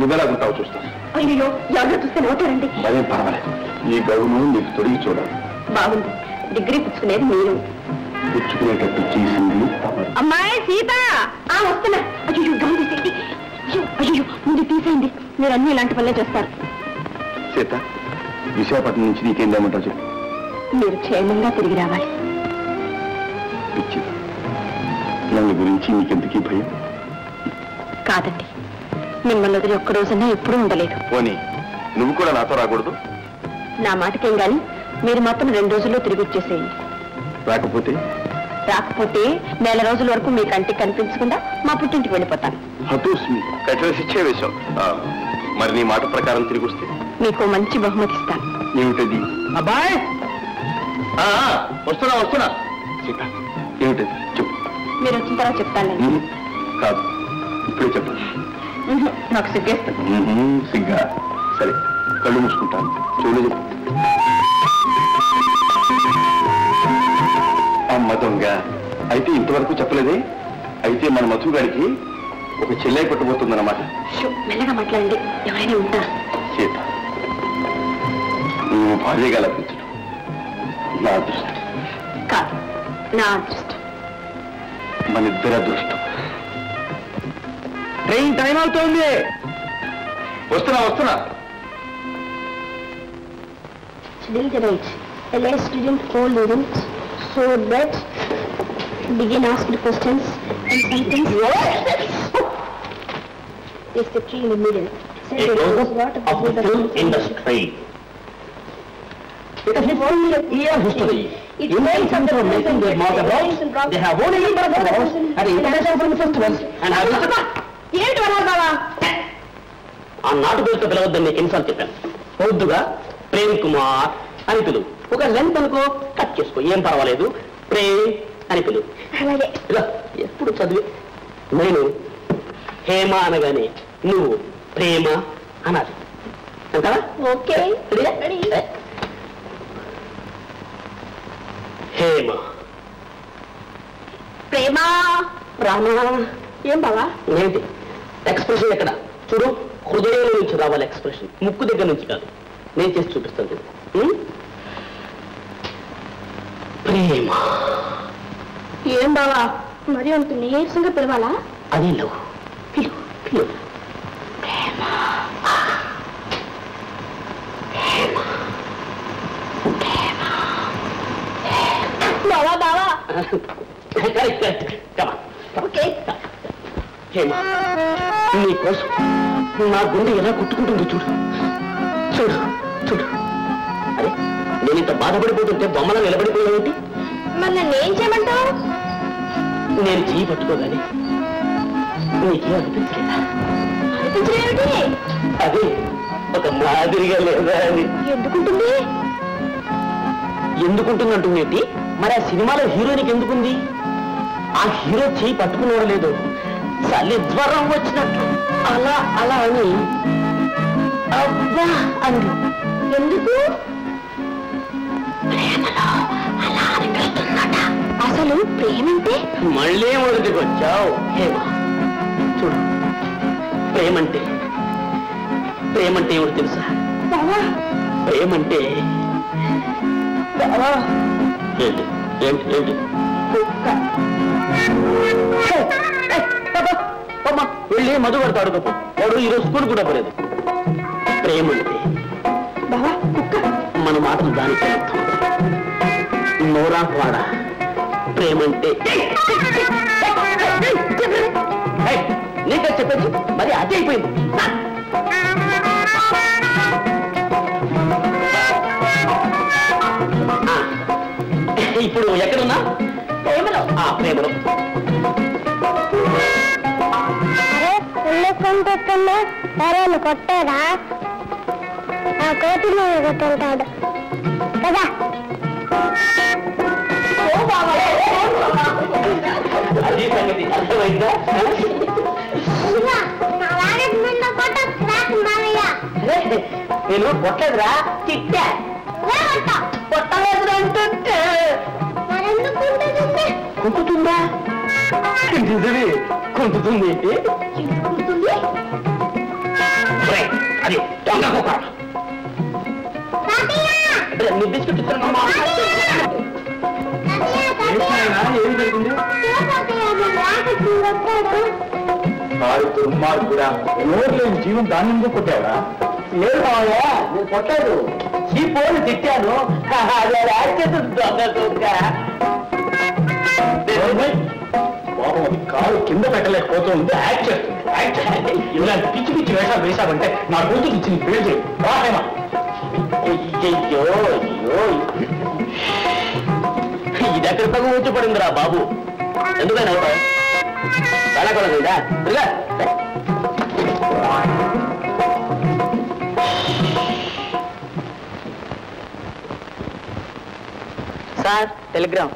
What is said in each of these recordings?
నువ్వెలాగుంటావు చూస్తాను. అయ్యో ఎవరో చూస్తే నవ్వుతారండి. మరేం పర్వాలేదు, ఈ గౌను నీకు తొడిగి చూడాలి. బాగుంది. డిగ్రీ పుచ్చుకునేది మీరు, పుచ్చుకునేటట్టు చేసింది. అమ్మాయి సీత వస్తున్నా. అయ్యో గౌను తీసేయండి. అయ్యో ముందు తీసేయండి, మీరు అన్ని ఇలాంటి పనులే చేస్తారు. సీత, విశాఖపట్నం నుంచి నీకేం లేమంటావు చెప్పు. మీరు క్షేమంగా తిరిగి రావాలి. పిచ్చి, నన్ను గురించి నీకెందుకీ భయం? కాదండి, మిమ్మల్ని వదిలి ఒక్క రోజున్నా ఎప్పుడూ ఉండలేదు. పోనీ నువ్వు కూడా నాతో రాకూడదు? నా మాటకేం గాని మీరు మాత్రం 2 రోజుల్లో తిరిగి వచ్చేసేయండి. రాకపోతే నెల రోజుల వరకు మీ కంటికి కనిపించకుండా మా పుట్టింటికి వెళ్ళిపోతాను. కఠిన శిక్షే వేశాం. మరి నీ మాట ప్రకారం తిరిగి వస్తే మీకు మంచి బహుమతి ఇస్తాను. ఏమిటది? అబ్బాయ్ వస్తున్నా. సీత, ఏమిటది చెప్పు. మీరు వచ్చిన తర్వాత చెప్తానండి. కాదు, ఇప్పుడే చెప్పు. నాకు సిగ్గేస్తుంది. సిగ్గా? సరే, కళ్ళు మూసుకుంటాను. చెవులు చెప్పు. అమ్మ దొంగ, అయితే ఇంతవరకు చెప్పలేదే? అయితే మన మధు గారికి ఒక చెల్లె పట్టబోతుందన్నమాట. మెల్లగా మాట్లాడండి, ఎవరైనా ఉంటా. సీత, నువ్వు భార్యగా లభించడం నా అదృష్టం కాదు, నా అదృష్టం. మన ఇద్దరి అదృష్టం. ట్రైన్ టైం అవుతోంది. వస్తున్నా. student hold isn't so that begin asking questions and something. It's the tree in the middle. A close-up of the film industry. It is full year history. Indian films are making their mark abroad. They have won a number of awards at international film festivals and have ఏంటి వరాలు బావా? ఆ నాటుగులతో పిలవద్దని నీకు ఎన్నిసార్లు చెప్పాను. పొద్దుగా ప్రేమ్ కుమార్ అని పిలువు. ఒక లెంత్ అనుకో, కట్ చేసుకో, ఏం పర్వాలేదు. ప్రేమ్ అని పిలువు. ఇలా ఎప్పుడు చదివి. నేను హేమ అనగానే నువ్వు ప్రేమ అనాలి. అంటావా? ఓకే. హేమ, ప్రేమ, రామ. ఏం బావా? ఏంటి ఎక్స్ప్రెషన్? ఎక్కడ చూడు, హృదయం నుంచి రావాలి ఎక్స్ప్రెషన్, ముక్కు దగ్గర నుంచి కాదు. నేను చేసి చూపిస్తాను చూడు. ప్రేమ. ఏం బావా మరి అంత నీరసంగా పిలవాలా? అది లవ్. పిలువు. ప్రేమ. బావా ఓకే. హేమ, నీకోసం నా గుండె ఎలా కొట్టుకుంటుందో చూడు. అరే, నేను ఇంత బాధపడిపోతుంటే బొమ్మలా నిలబడిపోయావేంటి? మరి నన్ను ఏం చేయమంటావు? నేను చెయ్యి పట్టుకోగానే నీకేం అనిపించలేదా? అనిపించలేమిటి? అదే ఒక మాదిరిగా లేదా అని. ఎందుకుంటుందంటుందేంటి? మరి ఆ సినిమాలో హీరోయిన్కి ఎందుకుంది? ఆ హీరో చెయ్యి పట్టుకున్నాడో లేదో, చలి జ్వరం వచ్చినట్టు అలా అని అబ్బా అంది. ఎందుకు? ప్రేమలో అలా అనిపిస్తుందట. అసలు ప్రేమంటే? మళ్ళీ మొదటికి వచ్చావు హేమ. చూడు, ప్రేమంటే ఏమిటి తెలుసా? ప్రేమంటే ఏంటి? వెళ్ళి మధు పడతాడు గొప్ప వాడు ఈరోజు స్కూల్ కూడా పోలేదు. ప్రేమంటే మన మాటలు దానికి నోరా వాడా. ప్రేమంటే నీకే చెప్పేది మరి అదే అయిపోయింది. ఇప్పుడు ఎక్కడున్నా? ప్రేమలో. సరే కొట్టేదా? ఆ కోతి మీద కొట్టుంటాడు కదా. అది సంగతి అర్థమైందా? నేను కొట్టలేదురా, తిట్టా. కొట్టలేదు అంటుంటే కుంటుతుందా? నిజమే కుంటుంది. అది దొంగ కుక్క. నీ బిస్కెట్ ఇస్తాను. ఏం జరిగింది? కూడా నోరు లేని జీవం దాని ముందు కొట్టావా? లేదు మావయ్య, నేను కొట్టాడు. ఈ ఫోన్ తిట్టాను. పాపం అది కాలు కింద పెట్టలేకపోతుంది. యాక్ట్ చేస్తుంది. ఇలాంటి పిచ్చి పిచ్చి వేషాలు వేశావంటే నా కూతురు ఇచ్చి నీకు పేరు చేయి. రామేమా ఇది ఎక్కడ తగు వచ్చి పడిందిరా బాబు. ఎందుకైనా వెళ్ళకూడదా? Sir telegram.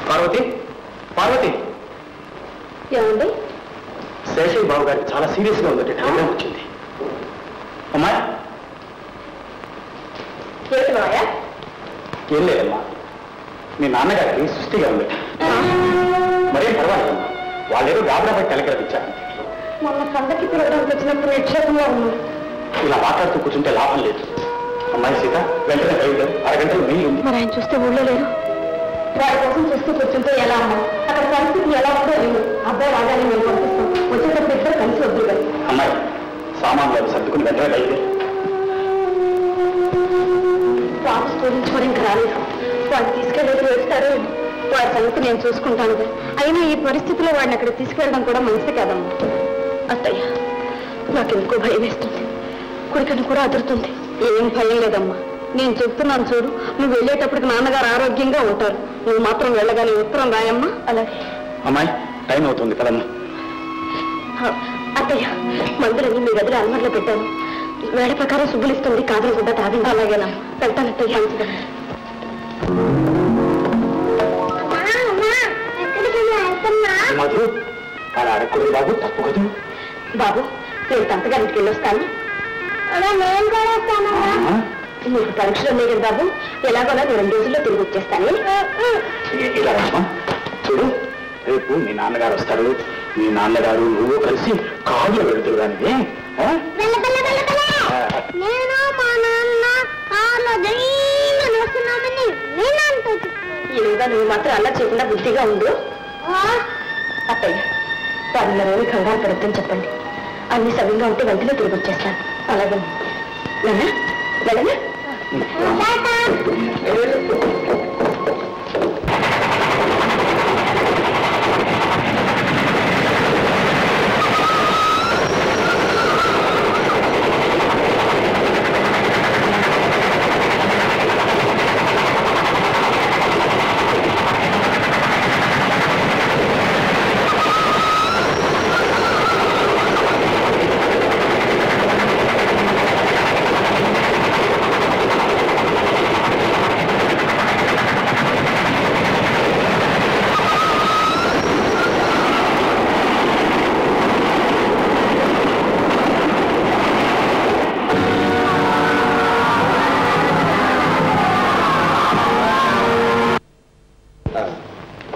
పార్వతి, పార్వతి. ఏమండి? శేషయ్య బాబు గారికి చాలా సీరియస్ గా ఉందంటే టెలిగ్రామ్ వచ్చింది. అమ్మాయి ఏం లేదమ్మా, మీ నాన్నగారికి సృష్టిగా ఉంది. మరేం పర్వాలేదమ్మా, వాళ్ళేదో గాబరాపై టెలిగ్రామ్ ఇచ్చారు. మొన్న పండగకి పిలవడానికి వచ్చినప్పుడు నిక్షేపంగా ఉన్నాడు. ఇలా మాట్లాడుతూ కూర్చుంటే లాభం లేదు. అమ్మాయి సీత వెంటనే బయలుదేరు, అరగంటలో నీళ్ళు ఉంది. మరి ఆయన చూస్తే ఊళ్ళో లేరు. వాడి కోసం చూస్తూ కూర్చుంటే ఎలా అమ్మా? అక్కడ పరిస్థితి ఎలా ఉందో లేదు. అబ్బాయి రాగానే మేము పంపిస్తాం. వచ్చేటప్పుడు ఇద్దరు కలిసి వద్దు కానీ. అమ్మాయి సామాన్లు సర్దుకుని వెంటనే బయలుదేరు. బాబు స్టూడెంట్స్ కూడా ఇంకా రాలేదు. వాడిని తీసుకెళ్ళేసి వేస్తారో వాడి సంగతి నేను చూసుకుంటాను. అయినా ఈ పరిస్థితిలో వాడిని అక్కడ తీసుకెళ్ళడం కూడా మంచిది కాదమ్మా. అత్తయ్య, నాకెందుకో భయం వేస్తుంది. కుడికను కూడా అదురుతుంది. ఏం భయం లేదమ్మా, నేను చెప్తున్నాను చూడు. నువ్వు వెళ్ళేటప్పటికి నాన్నగారు ఆరోగ్యంగా ఉంటారు. నువ్వు మాత్రం వెళ్ళగానే ఉత్తరం రాయమ్మా. అలాగే అమ్మాయి, టైం అవుతుంది కదమ్మా. అత్తయ్య, మందులన్నీ మీ గదిలో అలమర్లో పెట్టాను. వేళ ప్రకారం శుభ్రులిస్తుంది, కాదనకుండా తాగింది. అలాగేనా? వెళ్తాను అత్తయ్య. మధు, అలా అడగకూడదు బాబు, తప్పు కదా. బాబు, నేను తంతగారింటికి వెళ్ళొస్తాను. నీకు పరీక్షలు ఉన్నాయి కదా బాబు, ఎలాగోలా 2 రోజుల్లో తిరిగి వచ్చేస్తాను. ఇలా రామా, చూడు, రేపు మీ నాన్నగారు వస్తారు. మీ నాన్నగారు నువ్వు కలిసి కారులో వెళ్తురు కానీ ఇలాగా నువ్వు మాత్రం అలా చేయకుండా బుద్ధిగా ఉండు. అత్తయ్య, 10 రోజులు కంగారు పడద్దని చెప్పండి. అన్ని సవ్యంగా ఉంటే వెంటనే తిరిగి వచ్చేస్తాను. అలాగే వెళ్ళనా? వెళ్ళనా?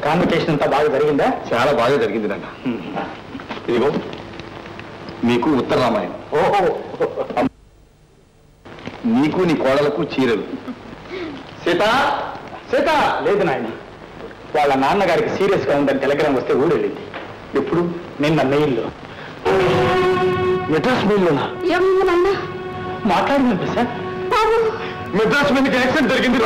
కాన్వకేషన్ అంతా బాగా జరిగిందా? చాలా బాగా జరిగింది నాన్న. ఇదిగో మీకు ఉత్తర రామాయణం. ఓహో, నీకు నీ కోడలకు చీరలు. సీత, సీత. లేదు నాయన, వాళ్ళ నాన్నగారికి సీరియస్ గా ఉందని టెలిగ్రామ్ వస్తే ఊరెళ్ళింది. ఎప్పుడు? నిన్న మెయిల్లో. మెడ్రాస్ మెయిల్లోనా? ఏమన్నా మాట్లాడిందంటే సార్, మెడ్రాస్ మీదకి యాక్సిడెంట్ జరిగింది.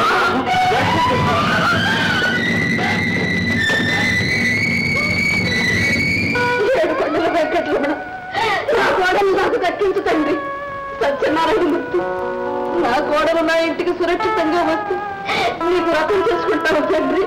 ఏడుకొండల వెంకటరమణ, నా కోడలు నాకు దక్కించు తండ్రి. సత్యనారాయణ మూర్తి, నా కోడలు నా ఇంటికి సురక్షితంగా వస్తూ నీకు వ్రతం చేసుకుంటాను తండ్రి.